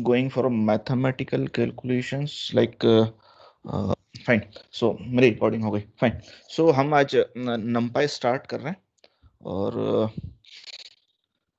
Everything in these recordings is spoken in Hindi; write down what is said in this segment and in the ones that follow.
going for a mathematical calculations like fine. So मेरी रिकॉर्डिंग हो गई. फाइन. सो हम आज नमपाई स्टार्ट कर रहे हैं. और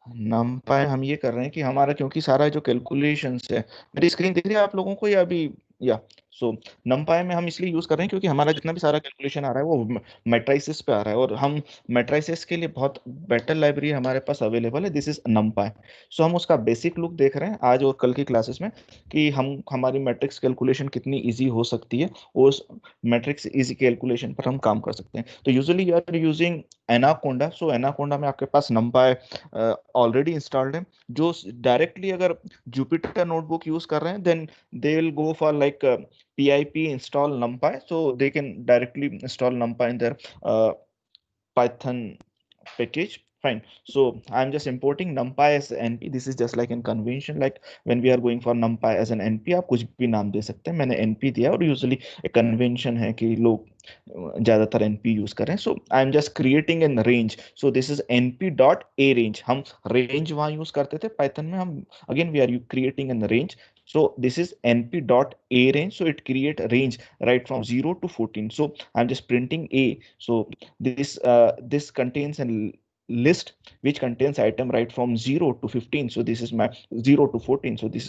नमपाई हम ये कर रहे हैं कि हमारा, क्योंकि सारा जो कैलकुलेशंस है, मेरी स्क्रीन दिख रही है आप लोगों को या अभी? या सो नमपाई में हम इसलिए यूज कर रहे हैं क्योंकि हमारा जितना भी सारा कैलकुलेशन आ रहा है वो मैट्रिसेस पे आ रहा है, और हम मैट्रिसेस के लिए बहुत बेटर लाइब्रेरी हमारे पास अवेलेबल है, दिस इज नमपाई. सो हम उसका बेसिक लुक देख रहे हैं आज और कल की क्लासेस में कि हम हमारी मैट्रिक्स कैलकुलेशन कितनी इजी हो सकती है, उस मैट्रिक्स इजी कैलकुलेशन पर हम काम कर सकते हैं. तो usually you are using Anaconda. So Anaconda में आपके पास नमपाई ऑलरेडी इंस्टॉल्ड है. जो डायरेक्टली अगर जुपिटर नोटबुक यूज कर रहे हैं, then they will go for like pip install numpy, so they can directly install numpy in their python package. Fine. So I'm just importing numpy as np. This is just like in convention, like when we are going for numpy as an np, आप कुछ भी नाम दे सकते हैं. मैंने np दिया, और यूजुअली एक कन्वेंशन है कि लोग ज्यादातर np यूज करें. So I am just creating an range. So this is np dot a range. हम रेंज वहां यूज करते थे पाइथन में. हम again we are creating an range. So this is np dot a range. So it create a range right from 0 to 14. So I'm just printing a. So this contains a list which contains item right from 0 to 15. So this is my 0 to 14. So this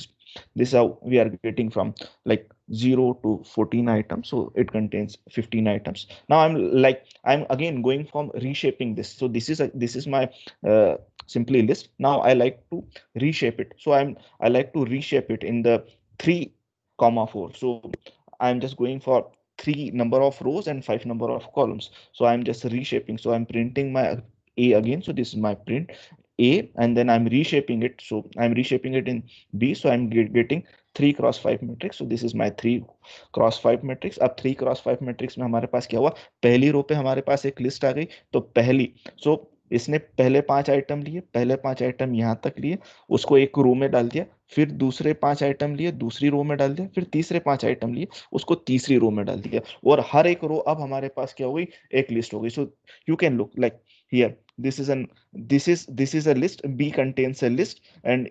is how we are getting from like 0 to 14 items. So it contains 15 items. Now I'm again going from reshaping this. So this is my simply list. Now I like to reshape it. So I like to reshape it in the 3 comma 4. So I'm just going for 3 number of rows and 5 number of columns. So I'm just reshaping. So I'm printing my a again. So this is my print a, and then I'm reshaping it. So I'm reshaping it in b. So I'm getting 3 cross 5 matrix. So this is my 3 cross 5 matrix. अब 3 cross 5 matrix में हमारे पास क्या हुआ? पहली रो पे हमारे पास एक लिस्ट आ गई. तो पहली, सो इसने पहले 5 आइटम लिए, पहले 5 आइटम यहाँ तक लिए, उसको एक रो में डाल दिया. फिर दूसरे 5 आइटम लिए, दूसरी रो में डाल दिया. फिर तीसरे 5 आइटम लिए, उसको तीसरी रो में डाल दिया. और हर एक रो अब हमारे पास क्या हो गई? एक लिस्ट हो गई. So you can look like here, this is an this is a list. b contains a list, and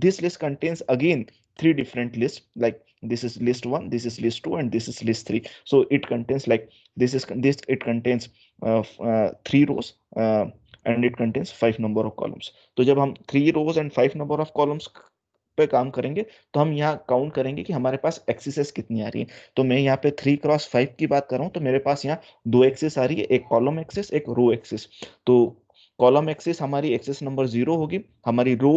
this list contains again 3 different lists. Like this is list 1, this is list 2, and this is list 3. So it contains like this it contains 3 rows, and it contains 5 number of columns. तो जब हम 3 rows and 5 number of columns पे काम करेंगे, तो हम यहाँ काउंट करेंगे कि हमारे पास एक्सेस कितनी आ रही है. तो मैं यहाँ पे 3 क्रॉस 5 की बात कर रहा हूँ, तो मेरे पास यहाँ 2 एक्सेस आ रही है, एक कॉलम एक्सेस, एक रो एक्सेस. तो कॉलम एक्सेस हमारी एक्सेस नंबर 0 होगी, हमारी रो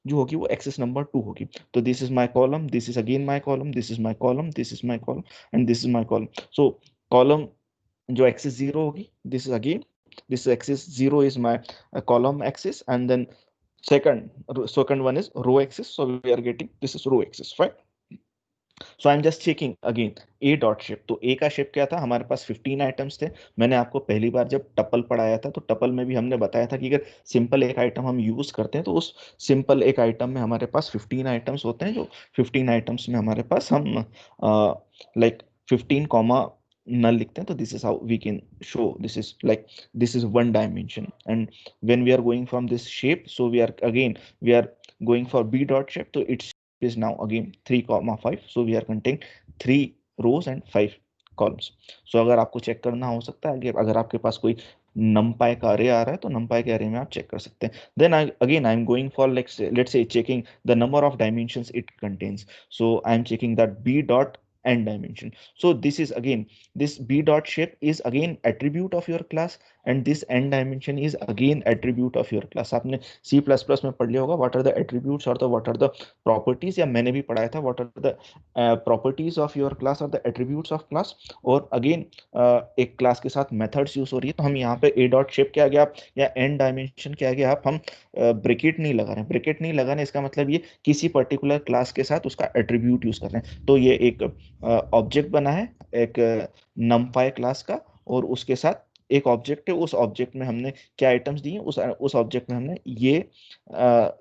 जो होगी वो एक्सेस नंबर 2 होगी. तो this is my column, this is again my column, this is my column, this is my column, and this is my column. So column जो एक्सेस 0 होगी, this is again, this axis 0 is my column axis, and then second one is row axis. So we are getting this is row axis, right? So I'm just checking again a dot shape. तो a का शेप क्या था? हमारे पास 15 आइटम्स थे. मैंने आपको पहली बार जब टपल पढ़ाया था, तो टपल में भी हमने बताया था कि अगर सिंपल एक आइटम हम यूज करते हैं, तो उस सिंपल एक आइटम में हमारे पास 15 आइटम्स होते हैं. जो 15 आइटम्स में हमारे पास हम लाइक 15 कॉमा null लिखते हैं. तो this is how we can show this is like this is one dimension. And when we are going from this shape, so we are going for b dot shape. So its shape is now again 3 comma 5. So we are containing 3 rows and 5 columns. So अगर आपको चेक करना हो सकता है, अगर आपके पास कोई numpy का array आ रहा है, तो numpy के array में आप चेक कर सकते हैं. Then I'm going for let's say checking the number of dimensions it contains. So I'm checking that b dot n dimension. So this is again, this b dot shape is again attribute of your class, and this n dimension is again attribute of your class. आपने C++ में पढ़ लिया होगा what are the attributes or the what are the properties, या मैंने भी पढ़ाया था what are the properties of your class or the attributes of class. और again एक क्लास के साथ methods यूज हो रही है, तो हम यहाँ पे a dot shape के आगे आप या n dimension के आगे आप हम ब्रैकेट नहीं लगा रहे हैं. ब्रैकेट नहीं लगाने इसका मतलब ये किसी पर्टिकुलर क्लास के साथ उसका एट्रीब्यूट यूज कर रहे हैं. तो ये एक ऑब्जेक्ट बना है एक numpy क्लास का, और उसके साथ एक ऑब्जेक्ट है. उस ऑब्जेक्ट में हमने क्या आइटम्स दिए, उस ऑब्जेक्ट में हमने ये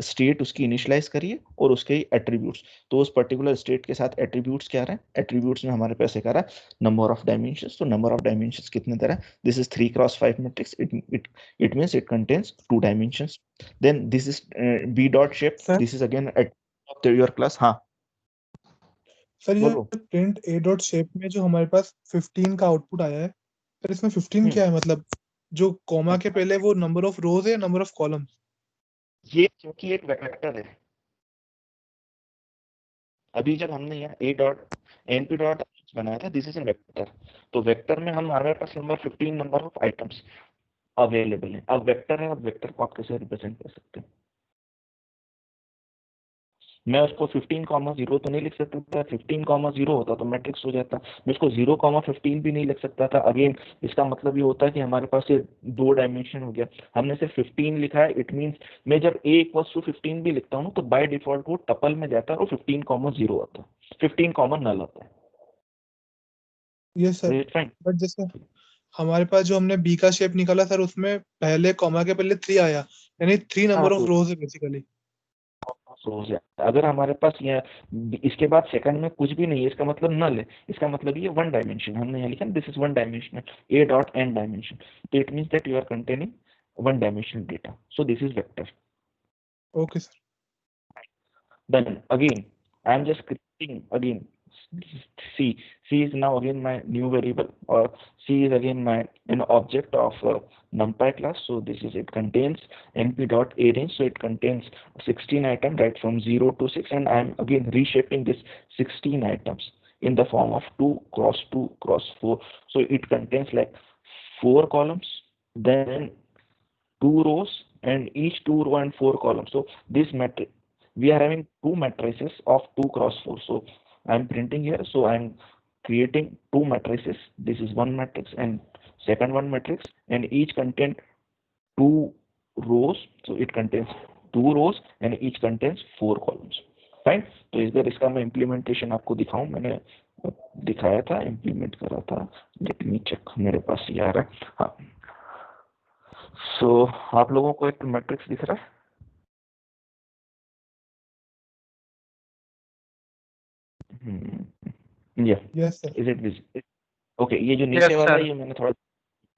स्टेट उसकी इनिशियलाइज करी है और उसके एट्रीब्यूट्स. तो उस पर्टिकुलर स्टेट के साथ एट्रीब्यूट्स क्या रहे हैं? एट्रीब्यूट्स में हमारे पास एक आ रहा है नंबर ऑफ डायमेंशंस. तो नंबर ऑफ डायमेंशंस कितने तरह है? This is 3 cross 5 matrix. It means it contains 2 dimensions. Then this is b dot shape. Sir This is again at तो योर क्लास, हाँ सर ये बोलो। प्रिंट ए डॉट शेप में जो हमारे पास 15 का आउटपुट आया है, सर इसमें 15 क्या है, मतलब जो कॉमा के पहले वो नंबर ऑफ रोज है या नंबर ऑफ कॉलम? ये क्योंकि एक वेक्टर है, अभी जब हमने यहाँ a dot n p dot बनाया था, दिस इज ए वेक्टर। तो वेक्टर में हम, हमारे पास number 15 number of items available है। अब वेक्टर है, अब वेक्टर को आप कैसे रिप्रेजेंट कर सकते हैं? मैं उसको 15,0 तो नहीं लिख सकता था, 15,0 होता तो मैट्रिक्स हो जाता। मैं उसको 0,15 भी नहीं लिख सकता था। अगेन इसका मतलब ये होता है कि हमारे पास ये 2 डायमेंशन हो गया। हमने सिर्फ 15 लिखा है, इट मीन्स मैं जब a इक्वल्स टू 15 भी लिखता हूँ तो बाय डिफॉल्ट वो टपल में जाता है और 15,0 आता है, 15 कॉमन नल आता है। ये सर, फाइन। बट जैसे हमारे पास जो हमने बी का शेप निकाला सर, उसमें पहले कॉमा के पहले 3 आया, यानी 3 हाँ नंबर ऑफ तो रोज है बेसिकली। हो जाए, अगर हमारे पास ये इसके बाद सेकंड में कुछ भी नहीं है, इसका मतलब नल है। इसका मतलब ये वन डायमेंशन, हमने यहाँ लिखा this is one dimensional a dot n dimension. तो it means that you are containing one dimensional data, so this is vector. Okay sir. Then again, I am just creating again C. C is now again my new variable, or C is again my an object of NumPy class. So this is, it contains np dot arrange. So it contains 16 items right from 0 to 6, and I am again reshaping this 16 items in the form of 2 cross 2 cross 4. So it contains like 4 columns, then 2 rows, and each 2 row and 4 columns. So this matrix, we are having 2 matrices of 2 cross 4. So I'm printing here. So I'm creating 2 matrices. This is one matrix and second one matrix, and each contain 2 rows. So it contains 2 rows and each contains 4 columns. Fine. तो इस बार इसका मैं इम्प्लीमेंटेशन आपको दिखाऊं, मैंने दिखाया था, इम्प्लीमेंट करा था। लेट मी चेक, मेरे पास ये आ रहा है। हाँ, सो आप लोगों को एक मैट्रिक्स दिख रहा है? या yes sir. Is it visible? Okay, ये जो नीचे यस वाला है सर। ये मैंने थोड़ा,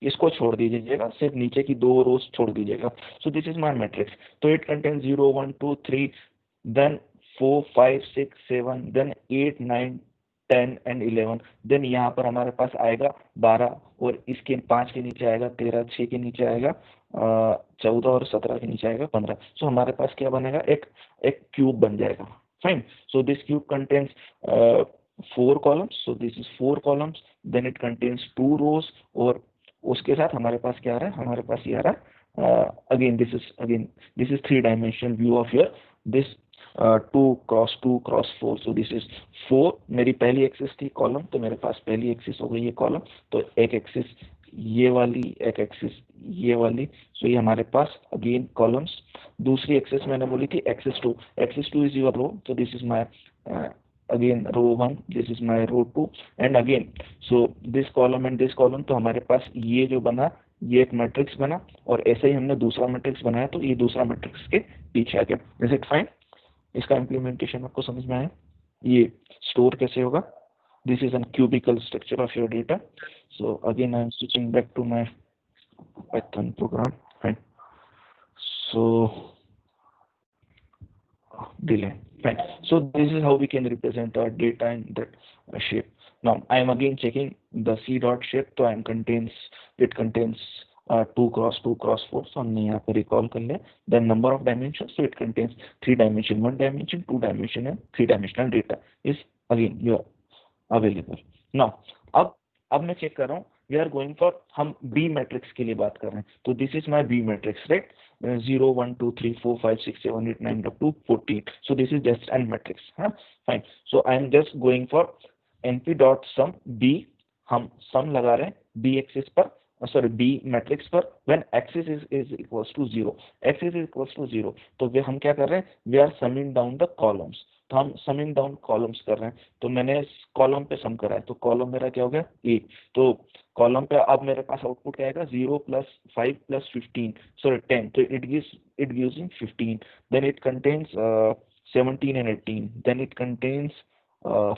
इसको छोड़ दीजिएगा, सिर्फ नीचे की 2 रोज छोड़ दीजिएगा। So this is my matrix. तो it contain 0 1 2 3, then 4 5 6 7, then 8 9 10 and 11। Then यहाँ पर हमारे पास आएगा 12, और इसके 5 के नीचे आएगा 13, 6 के नीचे आएगा 14, और 17 के नीचे आएगा 15। सो हमारे पास क्या बनेगा, एक एक क्यूब बन जाएगा। Fine. So this cube contains 4 columns. So this is 4 columns, then it contains 2 rows, और उसके साथ हमारे पास क्या आ रहा है, हमारे पास ये आ रहा है again this is 3 dimensional view of your this 2 cross 2 cross 4। So this is 4, मेरी पहली एक्सिस थी कॉलम, तो मेरे पास पहली एक्सिस हो गई ये कॉलम। तो एक एक्सिस ये वाली, एक एक्सिस ये वाली। सो ये हमारे पास अगेन कॉलम्स। दूसरी एक्सिस मैंने बोली थी एक्सिस टू इज योर रो। तो this is my again row 1, this is my row 2, and again so this column and this column। तो हमारे पास ये जो बना, ये एक मैट्रिक्स बना, और ऐसे ही हमने दूसरा मैट्रिक्स बनाया, तो ये दूसरा मैट्रिक्स के पीछे आ गया। Is it fine? इसका इम्प्लीमेंटेशन आपको समझ में आया? ये स्टोर कैसे होगा? This is an cubical structure of your data. So again I am switching back to my Python program. Fine. So delay. Fine. So this is how we can represent our data in that shape. Now I am again checking the C dot shape. So it contains 2 cross 2 cross 4. So हमने यहाँ पे recall कर लिया। Then number of dimensions. So it contains 3 dimension, 1 dimension, 2 dimension, and 3 dimensional data is again your available. Now अब मैं चेक कर रहा हूँ, वी आर गोइंग फॉर, हम बी मैट्रिक्स के लिए बात कर रहे हैं। तो this is my b matrix, right? 0 1 2 3 4 5 6 7 8 9 up to 14। so this is just an matrix। हाँ, fine। so I am just going for np dot sum b। हम सम लगा रहे हैं b एक्सिस पर, सॉरी b मैट्रिक्स पर, when axis is equals to 0, axis is equals to 0। तो वे हम क्या कर रहे हैं, we are summing down the columns. तो हम समिंग डाउन कॉलम्स कर रहे हैं। तो मैंने कॉलम पे सम करा है, तो कॉलम मेरा क्या हो गया, 8। तो कॉलम पे अब मेरे पास आउटपुट क्या आएगा, 0 + 5 + 15, सॉरी 10। तो it gives in 15, then it contains 17 and 18, then it contains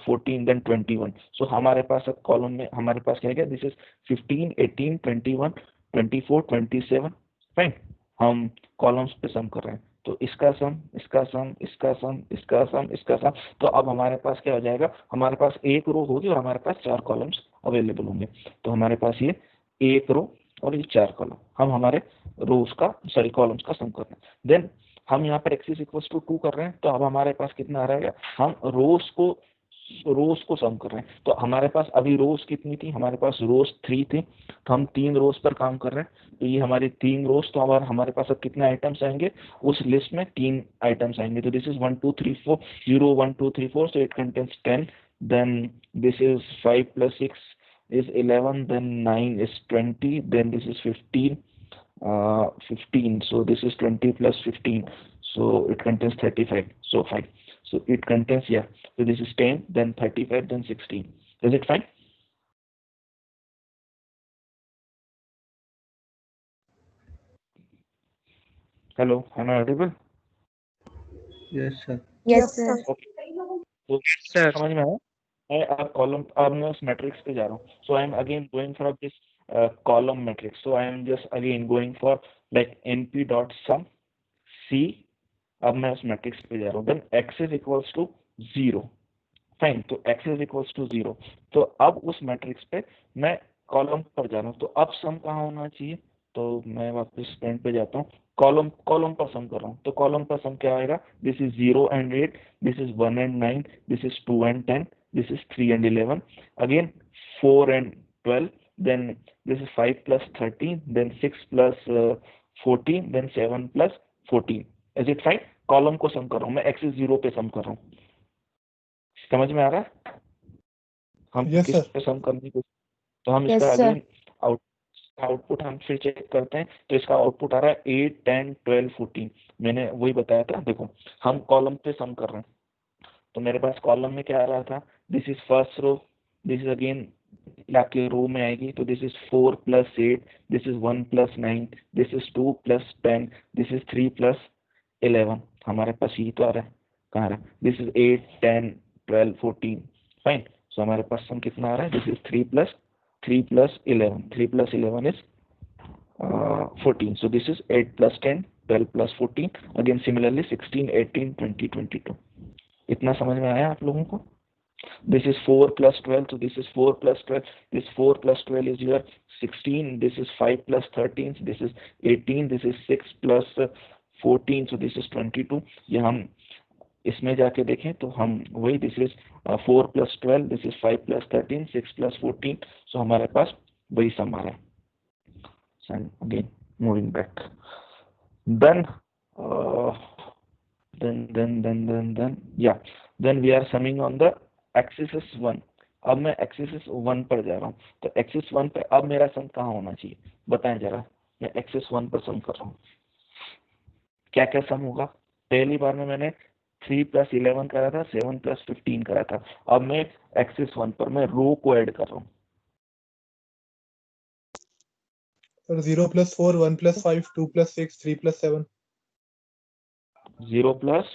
14, then 21। So हमारे पास अब कॉलम में हमारे पास क्या है, दिस इज 15 18 21 24 27। फाइन। हम कॉलम्स पे सम कर रहे हैं। तो इसका सम, इसका सम, इसका सम, इसका सम, इसका सम, तो अब हमारे पास क्या हो जाएगा, हमारे पास एक रो होगी और हमारे पास 4 कॉलम्स अवेलेबल होंगे। तो हमारे पास ये एक रो और ये 4 कॉलम, हम हमारे रोज का सॉरी कॉलम्स का सम कर रहे हैं। देन हम यहाँ पर एक्सिस इक्वल्स टू 2 कर रहे हैं, तो अब हमारे पास कितना आ रहेगा, हम रोज को सम कर रहे हैं। तो हमारे पास अभी रोज कितनी थी, हमारे पास रोज 3 थी, तो हम 3 रोज पर काम कर रहे हैं। तो ये हमारी 3 रोज, तो हमारे पास अब कितने आइटम्स आएंगे, उस लिस्ट में 3 आइटम्स आएंगे। तो this is 1 2 3 4 0 1 2 3 4, so it contains 10, then this is 5 plus 6 is 11, then 9 is 20, then this is 15, 15, so this is 20 plus 15, so it contains 35, so 5, so it contains, yeah, so this is 10, then 35, then 16. Is it fine? Hello, am I audible? Yes, sir. Yes, sir. तो Sir. समझ में आया? मैं अब कॉलम, अब मैं उस मैट्रिक्स पे जा रहा हूँ। So I am again going for this column matrix, so I am just again going for like np dot sum c, अब मैं उस मैट्रिक्स पे जा रहा हूँ। Then x is equals to 0, fine, तो x इज इक्वल्स टू 0, तो अब उस मैट्रिक्स पे मैं कॉलम पर जा रहा हूँ। तो अब सम कहाँ होना चाहिए, तो मैं वापस पॉइंट पे जाता हूँ, कॉलम पर सम कर रहा हूँ। तो कॉलम पर सम क्या आएगा, this is 0 and 8, this is 1 and 9, this is 2 and 10, this is 3 and 11, again 4 and 12, then this is 5 plus 13, then 6 plus 14, then 7 plus 14. Is it fine? Column को सम कर रहा हूँ मैं, एक्सिस 0 पे सम कर रहा हूँ। समझ में आ रहा है? हम Yes, किस sir. पे सम करने की, तो हम Yes, इसका sir. अगेन आउटपुट हम फिर चेक करते हैं। तो इसका आउटपुट आ रहा है 8 10 12 14, मैंने वही बताया था। देखो हम कॉलम पे सम कर रहे हैं, तो मेरे पास कॉलम में क्या आ रहा था, this is first row, this is again लाके रो में आएगी, तो this is 4 plus 8, this is 1 plus 9, this is 2 plus 10, this is 3 plus 11, हमारे पास ये तो आ रहा है, कहाँ आ रहा है, दिस इज 8 10 12 14, फाइन। सो हमारे पास सम कितना आ रहा है, this is 3 plus 11, 3 plus 11 is 14, so this is 8 plus 10 12 plus 14, again similarly 16 18 20 22। इतना समझ में आया आप लोगों को? This is 4 plus 12, so this is 4 plus 12, this 4 plus 12 is your 16, this is 5 plus 13, so this is 18, this is 6 plus 14, so this is 22। ये हम इसमें जाके देखें तो हम वही, this is 4 plus 12, this is 5 plus 13, 6 plus 14, so हमारे पास वही सम आ रहा है। And again moving back, then yeah, then we are summing on the axis 1। अब मैं एक्सिस 1 पर जा रहा हूँ, तो एक्सिस 1 पे अब मेरा सम कहाँ होना चाहिए बताएं जरा। मैं एक्सिस 1 पर सम कर रहा हूँ, क्या क्या सम होगा। पहली बार में मैंने 3 plus 11 करा था, 7 plus 15 करा था। अब मैं एक्सिस 1 पर मैं रो को ऐड कर रहा हूँ। 0 plus 4, 1 plus 5, 2 plus 6, 3 plus 7. 0 plus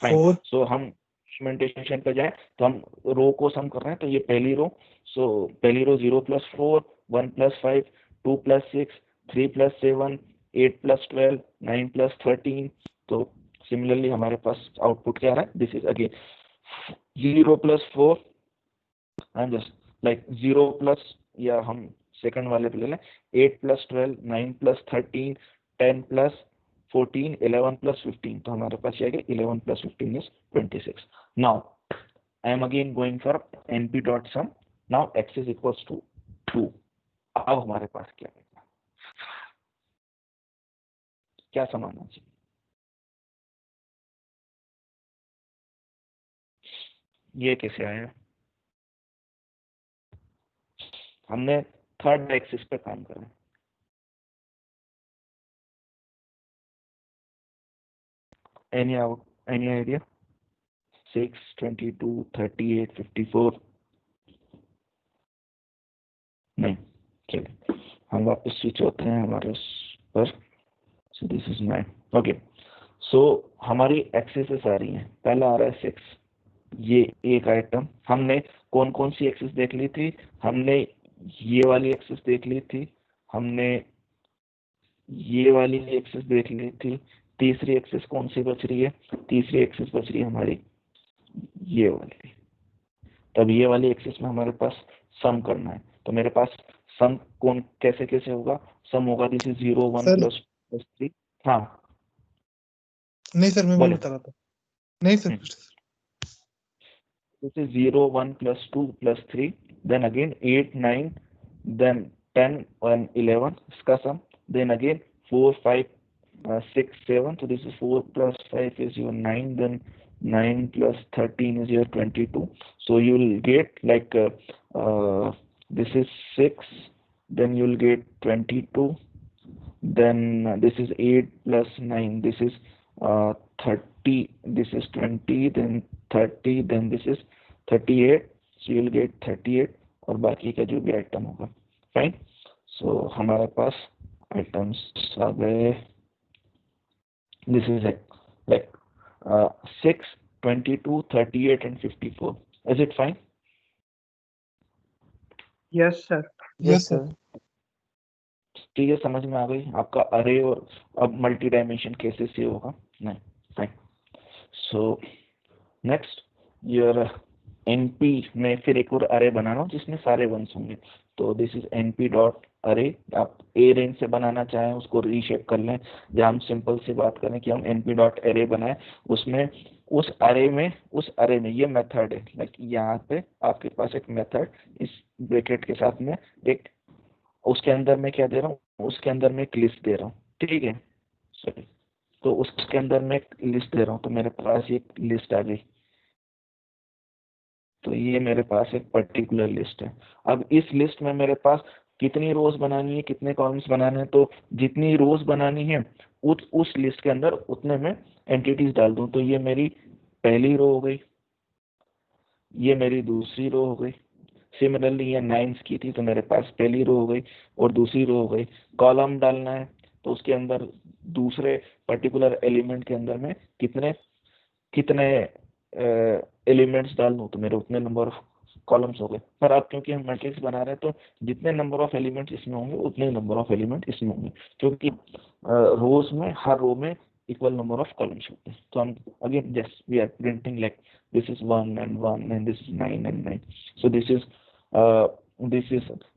5, 4. सो हम इंस्ट्रूमेंटेशन पे जाए तो हम रो को सम कर रहे हैं। तो ये पहली रो, सो पहली रो 0 plus 4, 1 plus 5, 2 plus 6, 3 plus 7, 8 plus 12, 9 plus 13। तो सिमिलरली हमारे पास आउटपुट क्या आ रहा है, this is again 0 plus 4 and just like 0 plus, या हम सेकंड वाले पे ले लें, 8 plus 12, 9 plus 13, 10 plus 14, 11 plus 15। तो हमारे पास ये 11 plus 15 is 26। Now I am again going for np dot sum, now x is equals to 2। अब हमारे पास क्या सम आना चाहिए, ये कैसे आया, हमने थर्ड एक्सिस पे काम करा। any idea? 6 22 38 54, नहीं। चलिए हम वापस स्विच होते हैं हमारे पर। So this is 9, okay. So हमारी एक्सिस आ रही हैं, पहला आ रहा है 6, ये एक आइटम। हमने कौन कौन सी एक्सिस देख ली थी, हमने ये वाली एक्सिस देख ली थी, हमने ये वाली एक्सिस देख ली थी, तीसरी एक्सिस कौन सी बच रही है? तीसरी एक्सिस बच रही है हमारी ये वाली। तब ये वाली एक्सिस में हमारे पास सम करना है, तो मेरे पास सम कौन कैसे कैसे होगा? सम होगा दिस इज 0 1 सर प्लस 3। हाँ नहीं सर, मैं वही बोले बता रहा था। नहीं sir, this is 0 1 plus 2 plus 3, then again 8 9, then 10 and 11 इसका sum, then again 4 5 6 7, so this is 4 plus 5 is your 9, then 9 plus 13 is your 22, so you will get like this is 6, then you will get 22, then this is 8 plus 9, this is 30, this is 20, then 30, then this is 38, so you will get 38 और बाकी का जो भी आइटम होगा। फाइन, सो हमारे पास आइटम्स आ गए। This is like 6 22 38 and 54। Is it fine? Yes sir. Yes sir. ठीक है, समझ में आ गई आपका अरे और अब मल्टी डायमेंशन कैसे से होगा? नहीं, fine. So next your NP में फिर एक और अरे बनाना जिसमें सारे वंस होंगे, तो दिस इज एनपी डॉट अरे। आप ए रेंज से बनाना चाहें उसको रीशेप कर लें, या हम सिंपल से बात करें कि हम एनपी डॉट अरे बनाएं, उसमें उस अरे में ये मेथड है, लाइक यहाँ पे आपके पास एक मेथड इस ब्रैकेट के साथ में एक, उसके अंदर मैं क्या दे रहा हूँ, उसके अंदर मैं एक लिस्ट दे रहा हूँ, ठीक है सॉरी, तो उसके अंदर मैं एक लिस्ट दे रहा हूँ, तो मेरे पास एक लिस्ट आ गई, तो ये मेरे पास एक पर्टिकुलर लिस्ट है। अब इस लिस्ट में मेरे पास कितनी रोज बनानी है, कितने कॉलम्स बनाने हैं, तो जितनी रोज बनानी है उस लिस्ट के अंदर उतने में एंटिटीज डाल दूं, तो ये मेरी पहली रो हो गई, ये मेरी दूसरी रो हो गई। सिमिलरली ये 9 की थी, तो मेरे पास पहली रो हो गई और दूसरी रो हो गई। कॉलम डालना है तो उसके अंदर दूसरे पर्टिकुलर एलिमेंट के अंदर में कितने कितने एलिमेंट्स डाल दूं, तो मेरे उतने नंबर ऑफ कॉलम्स हो गए। पर अब क्योंकि हम मैट्रिक्स बना रहे हैं तो जितने नंबर ऑफ एलिमेंट्स इसमें होंगे उतने नंबर ऑफ एलिमेंट इसमें होंगे, क्योंकि रोज में हर रो में इक्वल नंबर ऑफ कॉलम्स होते हैं। तो हम again just we are printing like this is 1 and 1 and this is 9 and 9, so this is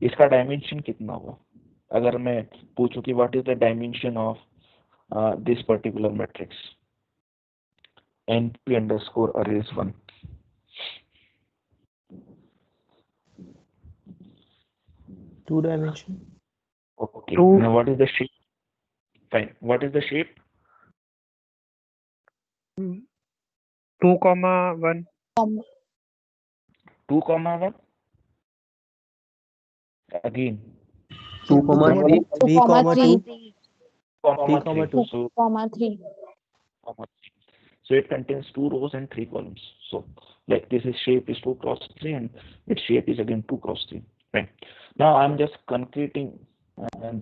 इसका डायमेंशन कितना होगा? अगर मैं पूछूं कि what is the dimension of this particular matrix np underscore arrays 1, two dimension. okay, Two. now what is the shape? Fine, what is the shape? 2,1. 2,1 again 2,3, 3,2, 3,2, 3,2. 2,3. so it contains 2 rows and 3 columns, so like this is shape is 2 cross 3 and its shape is again 2 cross 3, right? Now I'm just concreting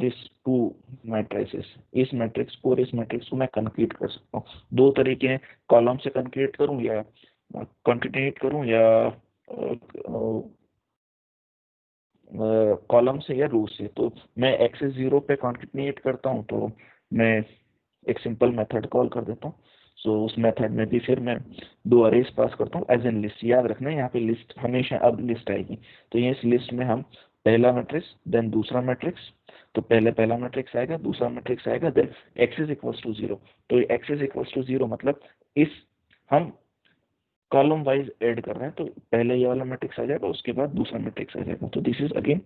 this two matrices, इस मैट्रिक्स को और इस मैट्रिक्स को मैं कंक्रीट कर सकता हूँ। दो तरीके हैं, कॉलम से कंक्रीट करूँ या कंकेटेनेट करूँ, या कॉलम से या रो से। तो मैं एक्सेस 0 पे कंकेटेनेट करता हूँ, तो मैं एक सिंपल मेथड कॉल कर देता हूँ। सो उस मेथड में भी फिर मैं 2 अरेज पास करता हूँ एज एन लिस्ट। याद रखना यहाँ पे लिस्ट हमेशा अब लिस्ट आएगी, तो ये इस लिस्ट में हम पहला मैट्रिक्स देन दूसरा मैट्रिक्स, तो पहले पहला मैट्रिक्स आएगा, दूसरा मैट्रिक्स आएगा, देन एक्सेस इक्वल्स टू 0। तो एक्सेस इक्वल्स टू 0 मतलब इस हम कॉलम वाइज ऐड कर रहे हैं, तो पहले ये वाला मैट्रिक्स आ जाएगा, उसके बाद दूसरा मैट्रिक्स आ जाएगा। तो this is again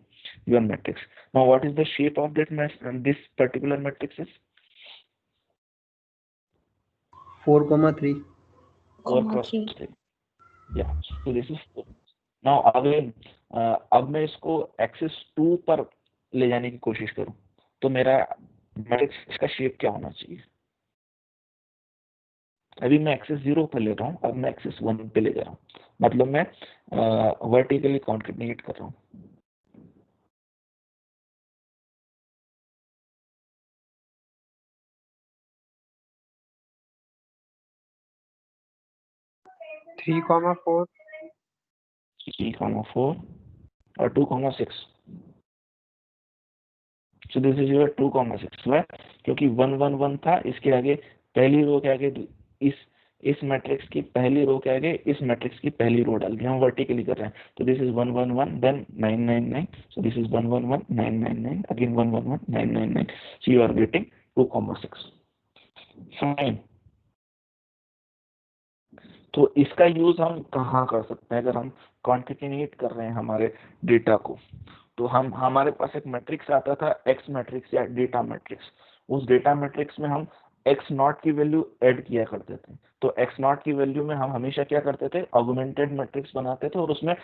your matrix. Now what is the shape of this particular matrix is 4,3. 4 cross 3, yeah, so this is 4. Now again अब मैं इसको एक्सेस 2 पर ले जाने की कोशिश करूं, तो मेरा मैट्रिक्स का शेप क्या होना चाहिए? अभी मैं एक्सेस 0 पर ले रहा हूँ, अब मैं एक्सेस 1 पे ले जा रहा हूँ, मतलब मैं वर्टिकली कॉन्केटेनेट कर रहा हूँ। Three comma 4. 3,4 और 2,6, so this is your 2,6, क्योंकि 1 1 1 था, इसके आगे पहली रो के आगे इस मैट्रिक्स की पहली रो के आगे इस मैट्रिक्स की पहली रो डाल दी, हम वर्टिकली कर रहे हैं। तो this is 1 1 1 then 9 9 9, so this is 1 1 1 9 9 9 again 1 1 1 9 9 9, so you are getting 2,6। Fine. तो इसका यूज हम कहाँ कर सकते हैं? अगर हम कॉन्केटिनेट कर रहे हैं हमारे डेटा को, तो हमारे पास एक मैट्रिक्स आता था एक्स मैट्रिक्स या डेटा मैट्रिक्स। उस डेटा मैट्रिक्स में हम एक्स नॉट की वैल्यू ऐड किया करते थे। तो एक्स नॉट की वैल्यू में हम हमेशा क्या करते थे, ऑगमेंटेड मैट्रिक्स बनाते थे और उसमें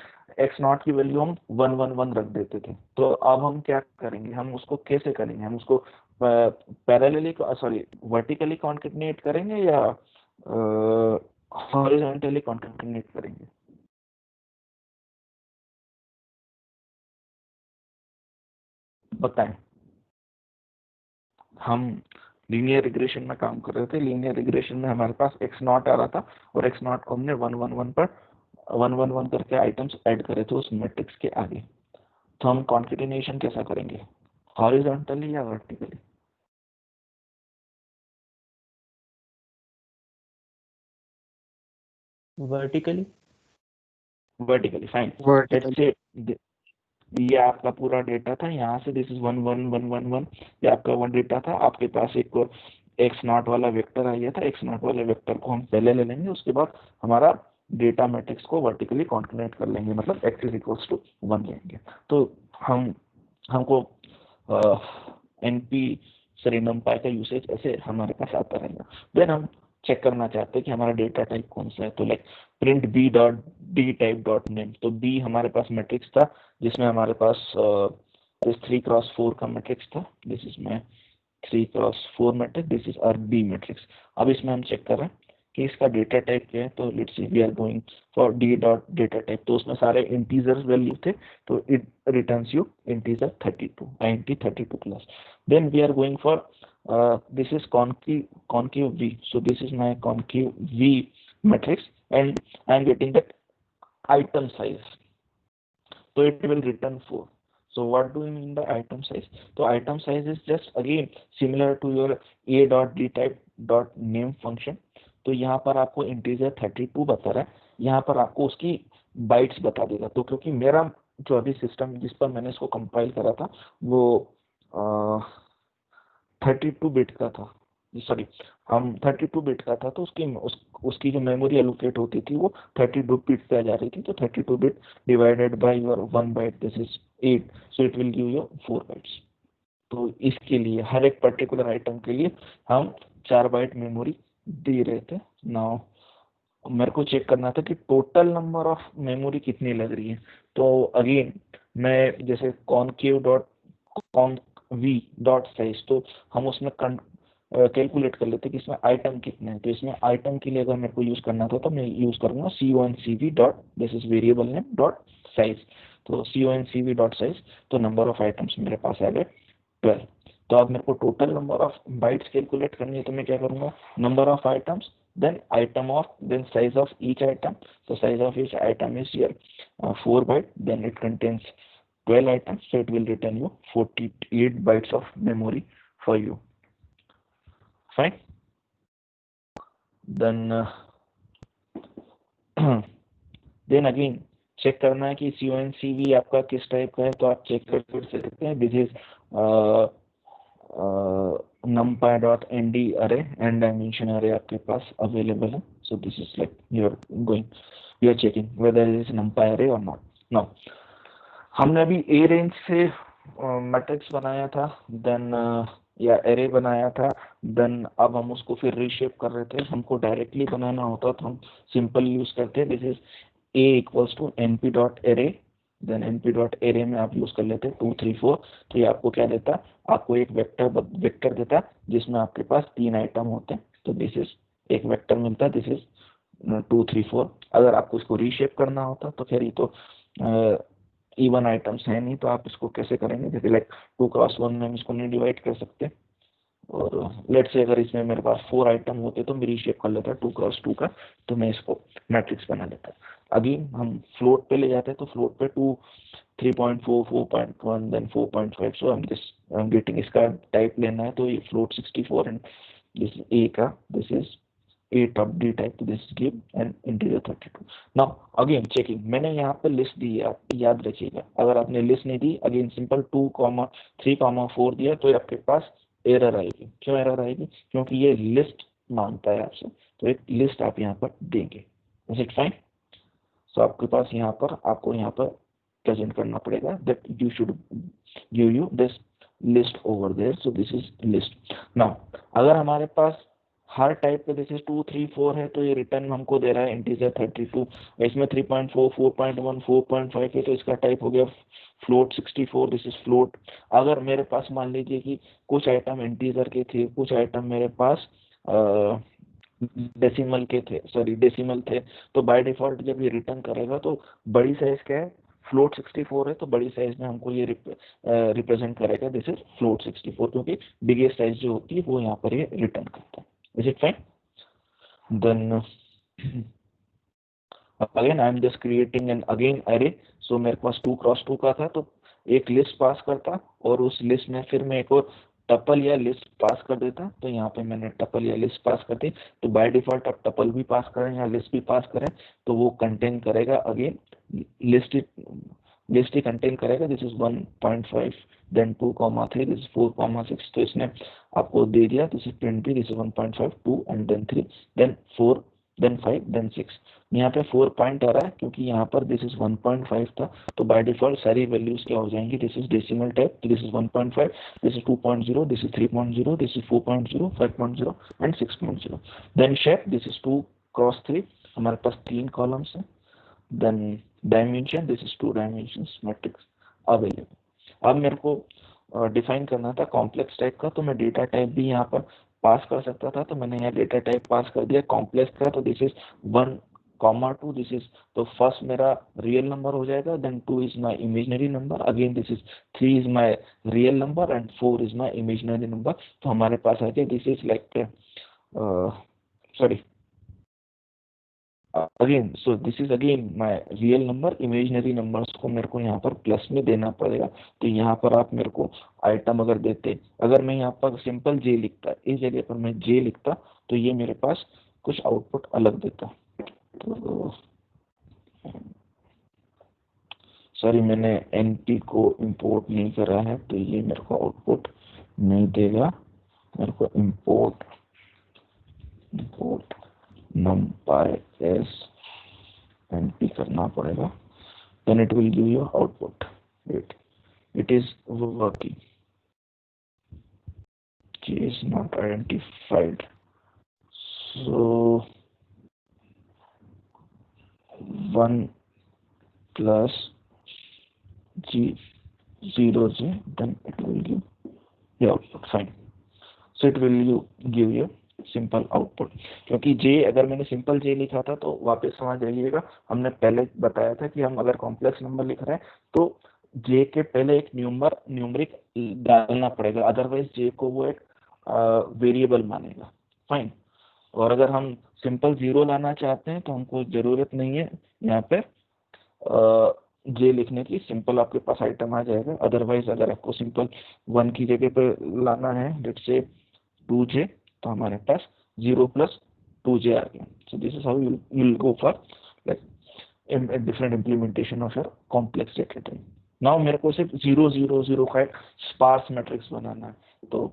एक्स नॉट की वैल्यू हम 1 1 1 रख देते थे। तो अब हम क्या करेंगे, हम उसको कैसे करेंगे? हम उसको पैरेलली सॉरी वर्टिकली कॉन्केटिनेट करेंगे या हॉरिजॉन्टली कॉन्केटिनेट करेंगे? बताएं। हम लीनियर रिग्रेशन में काम कर रहे थे। लीनियर रिग्रेशन में हमारे पास एक्स नॉट आ रहा था और एक्स नॉट को हमने 1 1 1 पर 1 1 1 करके आइटम्स ऐड करे थे उस मैट्रिक्स के आगे। तो हम कॉन्केटिनेशन कैसा करेंगे, हॉरिजॉन्टली या vertically? vertically. Vertically. Fine. Vertical. Let's say ये आपका पूरा डेटा था, यहाँ से दिस इज 1 1 1 1 1, ये आपका वन डेटा था। आपके पास एक एक्स नॉट वाला वेक्टर आ गया था। एक्स नॉट वाले वेक्टर को हम पहले ले लेंगे, उसके बाद हमारा डेटा मैट्रिक्स को वर्टिकली कॉन्केटिनेट कर लेंगे, मतलब x इज इक्वल्स टू 1 लेंगे। तो हमको NumPy का यूसेज ऐसे हमारे पास आता रहेगा। देन हम चेक करना चाहते हैं कि हमारा डेटा टाइप कौन सा है। तो like print b dot D type dot name. तो b हमारे पास मैट्रिक्स था जिसमें हमारे पास 3x4 का मैट्रिक्स था। This is my 3x4 matrix, this is our b matrix. अब इसमें हम चेक कर रहे हैं कि इसका डेटा टाइप क्या है। तो let's see we are going for d dot data type. तो उसमें सारे इंटीजर्स वैल्यू थे, तो it returns you integer 32 90 32 plus. Then we are going for this is concave v, so this is my concave v matrix and I am getting that item size, so it will return 4. So what do you mean by item size? So item size is just again similar to your a dot d type dot name function. तो यहाँ पर आपको इंटीजर 32 बता रहा है, यहाँ पर आपको उसकी बाइट्स बता देगा। तो क्योंकि मेरा जो अभी सिस्टम जिस पर मैंने इसको कंपाइल करा था वो 32 बिट का था, सॉरी हम 32 बिट का था। तो उसकी जो मेमोरी एलोकेट होती थी वो 32 बिट पे आ जा रही थी। तो 32 bit divided by your 1 byte, this is 8, so it will give you 4 bytes. तो इसके लिए हर एक पर्टिकुलर आइटम के लिए हम 4 बाइट मेमोरी दे रहे थे। नाउ मेरे को चेक करना था कि टोटल नंबर ऑफ मेमोरी कितनी लग रही है। तो अगेन मैं जैसे कॉनकेव डॉट साइज, तो हम उसमें कैलकुलेट कर लेते कि इसमें आइटम कितने हैं। तो इसमें आइटम के लिए अगर मेरे को यूज करना था तो मैं यूज करूंगा concv dot, this is variable name dot size. तो concv डॉट साइज, तो नंबर ऑफ आइटम्स मेरे पास आ गए 12। तो अब मेरे को total number of bytes calculate करनी है, तो मैं क्या करूंगा, number of items then size of each item. So size of each item is here 4 byte, then it contains 12 items, so it will return you 48 bytes of memory for you. Fine. Then again check करना है कि concv आपका किस टाइप का है। तो आप चेक कर सकते हैं, this is numpy.nd array and dimension array आपके पास अवेलेबल है। so this is like you are checking whether it is numpy array or not. now हमने अभी a range से मैट्रिक्स बनाया था, देन या एरे बनाया था, देन अब हम उसको फिर रीशेप कर रहे थे। हमको डायरेक्टली बनाना होता तो हम सिंपल यूज करते हैं, this is a equals to np dot array, then np dot array में आप यूज कर लेते हैं 2 3 4। तो ये आपको क्या देता, आपको एक वेक्टर देता जिसमें आपके पास 3 आइटम होते हैं। तो दिस इज एक वेक्टर मिलता है, दिस इज 2 3 4। अगर आपको इसको रीशेप करना होता तो फिर ये तो इवन आइटम्स है नहीं, तो आप इसको कैसे करेंगे, जैसे लाइक 2x1 में हम इसको नहीं डिवाइड कर सकते। और लेट्स से अगर इसमें मेरे पास 4 आइटम होते तो मैं रीशेप कर लेता 2x2 का, तो मैं इसको मैट्रिक्स बना लेता। अभी हम फ्लोट पे ले जाते हैं, तो फ्लोट पे 2 3.4 4.1 देन 4.5। सो हम गेटिंग इसका टाइप लेना है, तो ये float 64 and this is A का, this is A top D type, तो this is give an integer 32. Now again checking, मैंने यहाँ पे लिस्ट दी है, आप याद रखिएगा, अगर आपने लिस्ट नहीं दी, अगेन सिंपल 2, 3, 4 दिया तो आपके पास एरर आएगी। क्यों एरर आएगी? क्योंकि ये लिस्ट मांगता है आपसे, तो एक लिस्ट आप यहाँ पर देंगे। Is it fine? सो आपके पास यहाँ पर आपको यहाँ पर प्रेजेंट करना पड़ेगा that you should give you this list over there, so this is list. now अगर हमारे पास हर टाइप पे जैसे 2, 3, 4 है तो ये रिटर्न हमको दे रहा है इंटीजर 32, इसमें 3.4, 4.1, 4.5 है तो इसका टाइप हो गया फ्लोट 64, दिस इज फ्लोट। अगर मेरे पास मान लीजिए कि कुछ आइटम इंटीजर के थे, कुछ आइटम मेरे पास डेसिमल के थे, सॉरी डेसिमल थे, तो बाय डिफॉल्ट जब ये रिटर्न करेगा तो बड़ी साइज क्या है, फ्लोट 64 है तो बड़ी साइज में हमको ये रिप्रेजेंट करेगा दिस इज फ्लोट 64, क्योंकि बिगेस्ट साइज जो होती है वो यहाँ पर ये रिटर्न करता है। Is it fine? Then again I am just creating an again array. So मेरे पास 2 क्रॉस 2 का था तो एक लिस्ट पास करता और उस लिस्ट में फिर मैं एक और टपल या लिस्ट पास कर देता। तो यहाँ पे मैंने टपल या लिस्ट पास कर दी, तो बाय डिफॉल्ट आप टपल भी पास करें या लिस्ट भी पास करें तो वो कंटेन करेगा अगेन लिस्ट ही कंटेन करेगा। This is 1.5, then 2,3, this is 4,6, तो इसने आपको दे दिया, this is 20, this is 1.5, 2 and then 3, then 4, then 5, then 6। यहाँ पे 4 पॉइंट आ रहा है क्योंकि यहाँ पर दिस इज 1.5 था, तो बाय डिफॉल्ट सारी वैल्यूज क्या हो जाएंगी, this is decimal type, this is 1.5, this is 2.0, this is 3.0, this is 4.0, 5.0 and 6.0। Then shape, this is 2 cross 3, हमारे पास 3 कॉलम्स हैं। Then dimension, this is 2 dimensions matrix available. अब मेरे को डिफाइन करना था कॉम्प्लेक्स टाइप का, तो मैं डेटा टाइप भी यहाँ पर पास कर सकता था, तो मैंने यहाँ डेटा टाइप पास कर दिया कॉम्प्लेक्स का, तो दिस इज 1,2, दिस इज, तो फर्स्ट मेरा रियल नंबर हो जाएगा, then 2 is my imaginary number, again this is 3 is my real number and 4 is my imaginary number. तो हमारे पास आ गया this is like sorry again, so this is again my real number, imaginary numbers को मेरे को यहाँ पर प्लस में देना पड़ेगा। तो यहाँ पर आप मेरे को आइटम अगर देते, अगर मैं यहाँ पर सिंपल जे लिखता, इस जगह पर मैं जे लिखता तो ये मेरे पास कुछ आउटपुट अलग देता। तो सॉरी मैंने एनपी को इंपोर्ट नहीं करा है तो ये मेरे को आउटपुट नहीं देगा, मेरे को इंपोर्ट numpy as np करना पड़ेगा, then it will give you output. It is working. K is not identified, so 1 plus g 0 j, then it will give the output. Fine, so it will give you simple output. क्योंकि जे अगर मैंने सिंपल जे लिखा था तो वापस समझ जाइएगा, हमने पहले बताया था कि हम अगर कॉम्प्लेक्स नंबर लिख रहे हैं तो जे के पहले एक न्यूमरिक डालना पड़ेगा, अदरवाइज जे को वो एक वेरिएबल मानेगा। फाइन, और अगर हम सिंपल 0 लाना चाहते हैं तो हमको जरूरत नहीं है यहाँ पे जे लिखने की, सिंपल आपके पास आइटम आ जाएगा। अदरवाइज अगर आपको सिंपल 1 की जगह पे लाना है, लेट्स से 2j, तो हमारे पास 0 plus 2j आ गया। So this is how you will go for like a different implementation of your complex data type. Now मेरे को सिर्फ 0, 0, 0 का एक स्पार्स मैट्रिक्स बनाना है, तो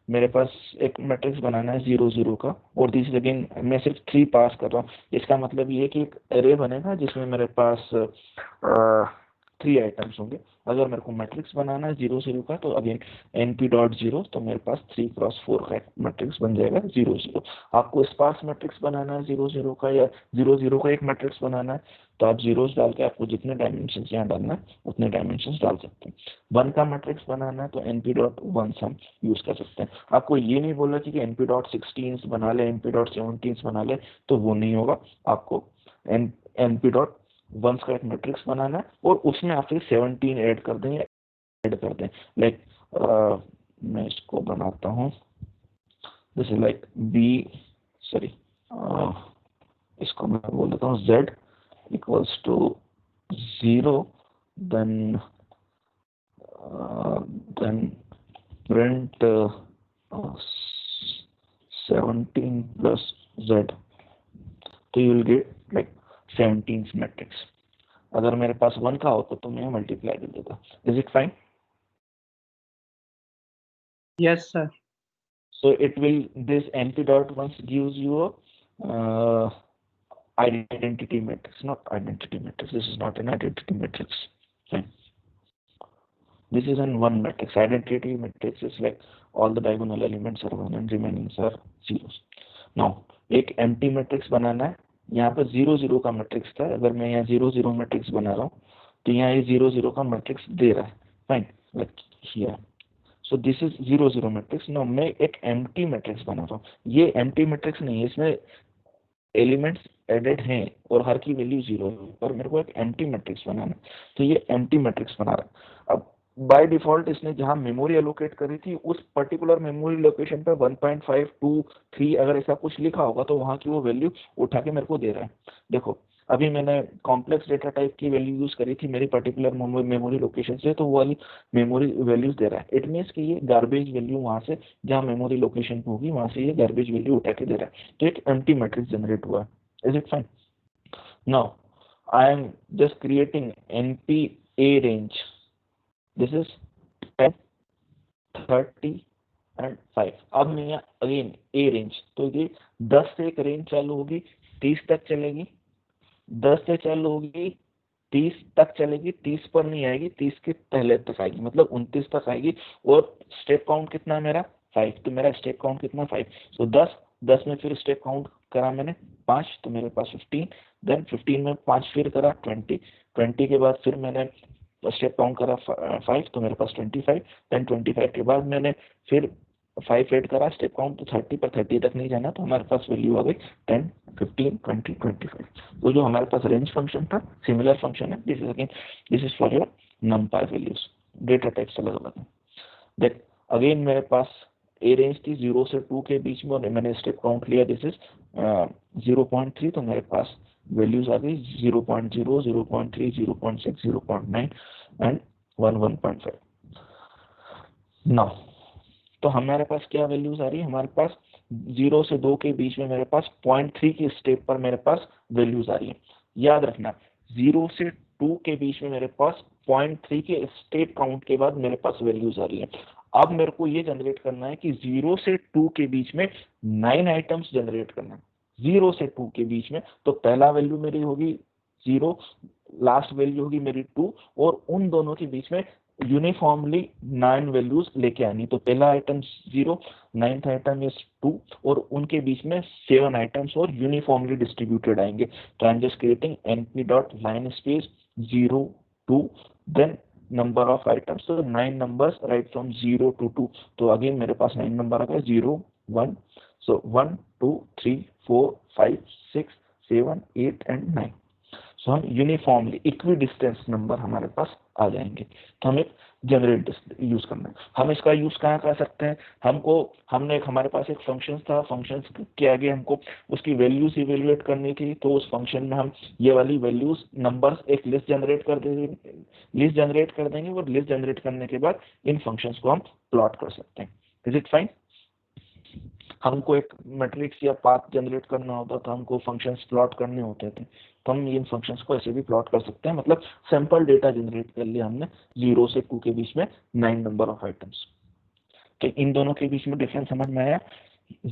मेरे पास एक मैट्रिक्स बनाना है 0, 0 का, और दिस अगेन मैं सिर्फ 3 पास कर रहा हूँ। इसका मतलब ये कि एक एरे बनेगा जिसमें मेरे पास 3 आइटम्स होंगे। अगर मेरे को मैट्रिक्स बनाना है 0, 0 का, तो अगेन np.0, तो मेरे पास 3 क्रॉस 4 का एक मैट्रिक्स बन जाएगा 0, 0। आपको स्पार्स मैट्रिक्स बनाना है 0, 0 का या 0, 0 का एक मैट्रिक्स बनाना है, तो आप जीरोस डाल के आपको जितने डायमेंशन यहाँ डालना है उतने डायमेंशन डाल सकते हैं। 1 का मैट्रिक्स बनाना है तो np.1 हम यूज कर सकते हैं। आपको ये नहीं बोला कि np.16 बना ले, np.17 बना ले, तो वो नहीं होगा। आपको np.1 का एक मैट्रिक्स बनाना है और उसमें आप फिर 17 ऐड कर दें, लाइक मैं इसको बनाता हूँ, जैसे लाइक इसको मैं बोल देता हूँ z equals to 0, then print 17 plus z, तो you will get like 17 matrix. अगर मेरे पास 1 का होता तो मैं मल्टीप्लाई कर देता। Is it fine? Yes, sir. So it will, this np dot once gives you a identity matrix, not identity matrix. This is not an identity matrix. Fine. This is an one matrix. Identity matrix is like all the diagonal elements are 1 and remaining are zeros. Now एक empty matrix बनाना है। यहाँ पर 0 0 का मैट्रिक्स था, अगर मैं यहाँ 0 0 मैट्रिक्स बना रहा हूँ तो यहाँ ये 0 0 का मैट्रिक्स दे रहा है। Fine, like here. So this is 0 0 matrix. Now मैं एक एम्प्टी मैट्रिक्स बना रहा हूँ। ये एम्प्टी मैट्रिक्स नहीं है, इसमें एलिमेंट्स एडेड हैं और हर की वैल्यू 0 है, पर मेरे को एक एम्प्टी मैट्रिक्स बनाना है, तो ये एम्प्टी मैट्रिक्स बना रहा है। अब बाय डिफॉल्ट इसने जहां मेमोरी एलोकेट करी थी उस पर्टिकुलर मेमोरी लोकेशन पे 1.5 2 3 अगर ऐसा कुछ लिखा होगा तो वहां की वो वैल्यू उठा के मेरे को दे रहा है। देखो अभी मैंने कॉम्प्लेक्स डेटा टाइप की वैल्यू यूज करी थी मेरी पर्टिकुलर मेमोरी लोकेशन से, तो वो वाली मेमोरी वैल्यूज दे रहा है। इट मीन्स कि ये गार्बेज वैल्यू वहां से जहां मेमोरी लोकेशन पे होगी वहां से ये गार्बेज वैल्यू उठा के दे रहा है, तो एक एम्प्टी मैट्रिक्स जनरेट हुआ। Is it fine? Now I am just creating np a range. This is 10 30 and 5। अब मैं यहाँ अगेन ए रेंज, तो ये 10 से एक रेंज चालू होगी 30 तक चलेगी, 10 से चालू होगी 30 तक चलेगी, 30 पर नहीं आएगी, 30 के पहले तक आएगी, मतलब 29 तक आएगी। और स्टेप काउंट कितना मेरा 5, तो मेरा स्टेप काउंट कितना 5। सो 10 में फिर स्टेप काउंट करा मैंने 5, तो मेरे पास 15, देन 15 में 5 फिर करा 20 के बाद फिर मैंने स्टेप काउंट करा 5, तो मेरे पास 25, देन 25 के बाद मैंने फिर 5 ऐड करा स्टेप काउंट तो 30, पर 30 तक नहीं जाना, तो हमारे पास वैल्यू आ गई 10 15 20 25। तो जो हमारे पास रेंज फंक्शन था सिमिलर फंक्शन है। This is again this is for your numpy values. Data types अलग अलग है। देख अगेन मेरे पास ए रेंज थी 0 से 2 के बीच में और मैंने स्टेप काउंट लिया, दिस इज 0.3, तो मेरे पास वैल्यूज आ गई 0.0 0.3 0.6 0.9 एंड 1.5। नाउ तो हमारे पास क्या वैल्यूज आ रही है, हमारे पास 0 से 2 के बीच में मेरे पास 0.3 की स्टेप पर मेरे पास वैल्यूज आ रही है। याद रखना 0 से 2 के बीच में मेरे पास 0.3 के स्टेप काउंट के बाद मेरे पास वैल्यूज आ रही है। अब मेरे को ये जनरेट करना है कि 0 से 2 के बीच में 9 आइटम्स जनरेट करना है। 0 से 2 के बीच में, तो पहला वैल्यू मेरी होगी 0, लास्ट वैल्यू होगी मेरी 2, और उन दोनों के बीच में यूनिफॉर्मली 9 वैल्यूज लेके आनी। तो पहला आइटम 0, 9th आइटम इज 2, और उनके बीच में 7 आइटम्स और यूनिफॉर्मली डिस्ट्रीब्यूटेड आएंगे। तो I am just creating np dot line space 0 2 then number of items, तो 9 नंबर्स राइट फ्रॉम 0 to 2। तो अगेन मेरे पास 9 नंबर आ गया 0 1, सो 1 2 3 4 5 6 7 8 एंड 9। सो हम यूनिफॉर्मली इक्वी डिस्टेंस नंबर हमारे पास आ जाएंगे। तो हमें जनरेट यूज करना है। हम इसका यूज कहाँ कर सकते हैं, हमने हमारे पास एक फंक्शन था, फंक्शन के आगे हमको उसकी वैल्यूज इवेल्युएट करनी थी, तो उस फंक्शन में हम ये वाली वैल्यूज नंबर्स एक लिस्ट जनरेट कर देंगे और लिस्ट जनरेट करने के बाद इन फंक्शंस को हम प्लॉट कर सकते हैं। Is it fine? हमको एक मैट्रिक्स या पाथ जनरेट करना होता था, हमको फंक्शंस प्लॉट करने होते थे, तो हम इन फंक्शंस को ऐसे भी प्लॉट कर सकते हैं। मतलब सैंपल डेटा जनरेट कर लिया हमने 0 से 2 के बीच में 9 नंबर ऑफ आइटम्स। तो इन दोनों के बीच में डिफरेंस समझ में आया।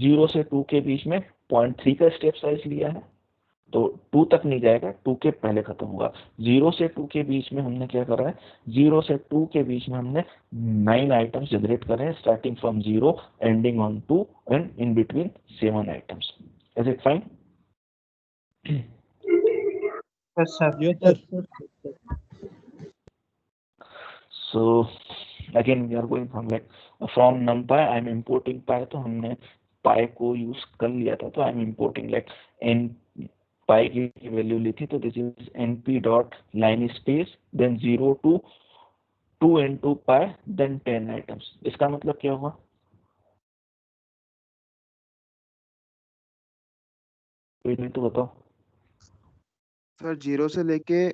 0 से 2 के बीच में 0.3 का स्टेप साइज लिया है, तो 2 तक नहीं जाएगा, 2 के पहले खत्म होगा। 0 से 2 के बीच में हमने क्या करा है, 0 से 2 के बीच में हमने 9 आइटम्स जनरेट करे हैं, starting from 0 ending on 2 and in between 7 items. Is it fine? Yes, sir. Yes, sir. So again we are going from numpy I am importing py, तो हमने py को यूज कर लिया था, तो I am importing like n pi की वैल्यू ली थी, तो this is np dot line space then 0 to 2 into pi then 10 items. इसका मतलब क्या हुआ, कोई नहीं तो बताओ। सर 0 से लेके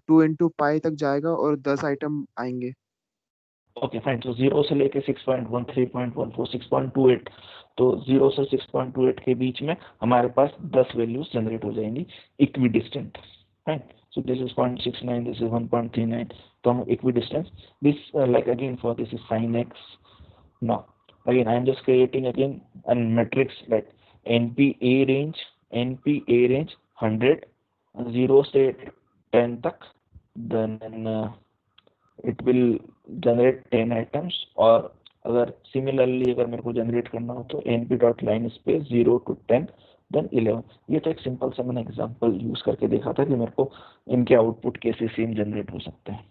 2 into पाई तक जाएगा और 10 आइटम आएंगे। ओके फाइन, तो 0 से लेके 6.1, 3.14, 6.28, तो 0 से 6.28 के बीच में हमारे पास 10 वैल्यूज जनरेट हो जाएंगी equi distant, fine. So this is 0.69, this is 1.39, तो हम equi distance, this like again for this is sin x. Now again I am just creating again a matrix like NPA range 100, 0 से 10 तक, then it will generate 10 items, और अगर सिमिलरली अगर मेरे को जनरेट करना हो तो np dot line space 0 to 10 then 11। ये तो एक सिंपल सा मैंने एग्जांपल यूज करके देखा था कि मेरे को इनके आउटपुट कैसे सेम जनरेट हो सकते हैं।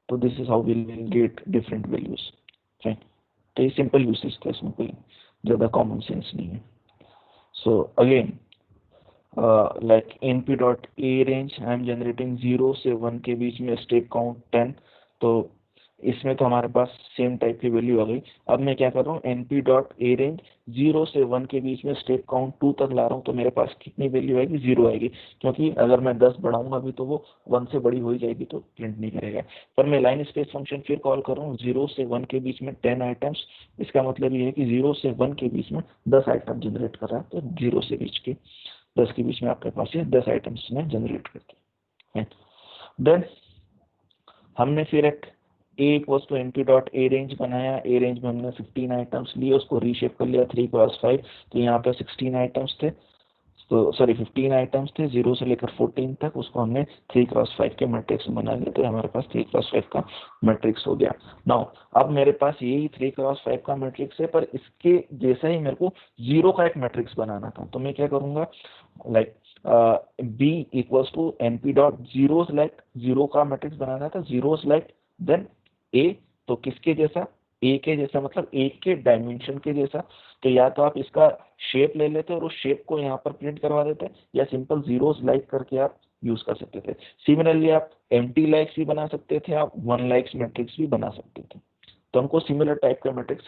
तो this is how we will get different values, fine. तो ये सिंपल यूसेज था, इसमें कोई ज़्यादा कॉमन सेंस नहीं है। So again like np dot a range I am generating 0 से 1 के बीच में स्टेप काउंट 10, तो इसमें तो हमारे पास सेम टाइप की वैल्यू आ गई। अब मैं क्या कर रहा हूँ, np डॉट ए रेंज 0 से 1 के बीच में स्टेप काउंट 2 तक ला रहा हूँ, तो मेरे पास कितनी वैल्यू आएगी, 0 आएगी, क्योंकि अगर मैं 10 बढ़ाऊंगा भी तो वो 1 से बड़ी हो ही जाएगी, तो प्रिंट नहीं करेगा। पर मैं लाइन स्पेस फंक्शन फिर कॉल कर रहा हूँ 0 से 1 के बीच में 10 आइटम्स, इसका मतलब ये है कि 0 से 1 के बीच में 10 आइटम जनरेट कर रहा है, तो 0 से बीच के 10 के बीच में आपके पास ये 10 आइटम्स में जनरेट करते हैं। देन हमने फिर एक equals to np dot a range बनाया, ए रेंज में हमने 15 आइटम्स लिए, उसको रीशेप कर लिया 3x5, तो यहाँ पे 16 आइटम्स थे, तो सॉरी 15 आइटम्स थे 0 से लेकर 14 तक, उसको हमने 3x5 के मैट्रिक्स में बना लिया, तो हमारे पास 3x5 का मैट्रिक्स हो गया। नाउ अब मेरे पास यही 3x5 का मैट्रिक्स है, पर इसके जैसा ही मेरे को 0 का एक मैट्रिक्स बनाना था, तो मैं क्या करूंगा, like b equals to np dot zeros, like 0 का मैट्रिक्स बनाना था, जीरोस लाइक देन a, तो किसके जैसा, a के जैसा, मतलब a के डायमेंशन के जैसा। तो या तो आप इसका शेप ले लेते और उस शेप को यहाँ पर प्रिंट करवा देते, या सिंपल जीरोस लाइक करके आप यूज कर सकते थे। सिमिलरली आप एम्प्टी लाइक्स भी बना सकते थे, आप 1 लाइक्स मैट्रिक्स भी बना सकते थे। तो हमको सिमिलर टाइप का मैट्रिक्स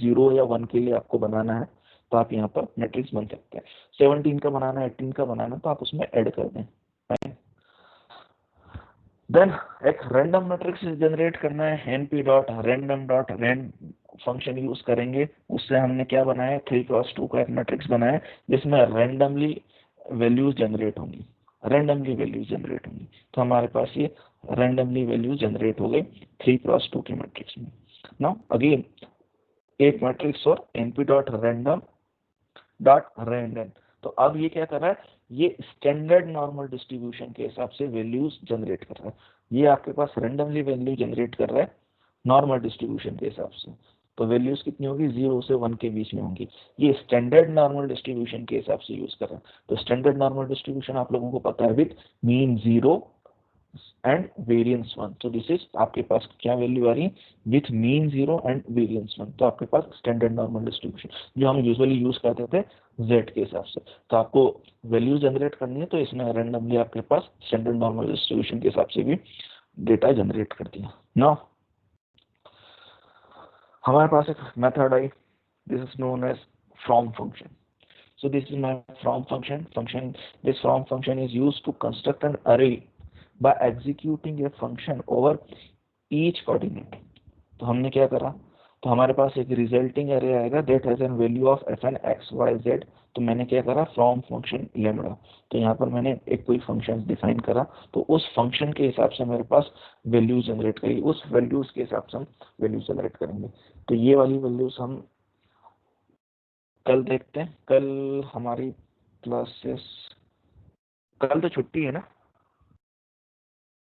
0 या 1 के लिए आपको बनाना है, तो आप यहाँ पर मैट्रिक्स बन सकते हैं। 17 का बनाना है, 18 का बनाना है, तो आप उसमें ऐड कर दें। देन एक रैंडम मैट्रिक्स जनरेट करना है, np dot random dot rand function use करेंगे, उससे हमने क्या बनाया, 3x2 का एक मैट्रिक्स बनाया जिसमें रैंडमली वैल्यूज जनरेट होंगी, तो हमारे पास ये रैंडमली वैल्यूज जनरेट हो गई 3x2 के मैट्रिक्स में। नाउ अगेन एक मैट्रिक्स और np dot random dot random, तो अब ये क्या कर रहा है, ये स्टैंडर्ड नॉर्मल डिस्ट्रीब्यूशन के हिसाब से वैल्यूज जनरेट कर रहा है। ये आपके पास रैंडमली वैल्यू जनरेट कर रहा है नॉर्मल डिस्ट्रीब्यूशन के हिसाब से, तो वैल्यूज कितनी होगी, 0 से 1 के बीच में होंगी। ये स्टैंडर्ड नॉर्मल डिस्ट्रीब्यूशन के हिसाब से यूज कर रहा है। तो स्टैंडर्ड नॉर्मल डिस्ट्रीब्यूशन आप लोगों को पता है, विद मीन 0 एंड वेरिएंस 1, तो दिस इज आपके पास क्या वैल्यू आ रही है, विथ मीन 0 एंड वेरिएंस 1, तो आपके पास स्टैंडर्ड नॉर्मल डिस्ट्रीब्यूशन जो हम यूजुअली यूज करते थे z के हिसाब से। तो आपको वैल्यू जनरेट करनी है, तो इसमें रैंडमली आपके पास स्टैंडर्ड नॉर्मल डिस्ट्रीब्यूशन के हिसाब से भी डेटा जनरेट कर दिया। नाउ हमारे पास एक मेथड आई, this is known as from function. So this is my from function. This from function is used to construct an array by executing a function over each coordinate. तो हमने क्या करा, तो हमारे पास एक रिजल्टिंग एरे आएगा that has a value of fn x y z, तो मैंने क्या करा, फ्रॉम फंक्शन लैम्डा, तो यहाँ पर मैंने एक कोई फंक्शन डिफाइन करा, तो उस फंक्शन के हिसाब से मेरे पास वैल्यूज जनरेट करी, उस वैल्यूज के हिसाब से हम वैल्यूज जनरेट करेंगे। तो ये वाली वैल्यूज हम कल देखते हैं, कल हमारी क्लासेस, कल तो छुट्टी है ना।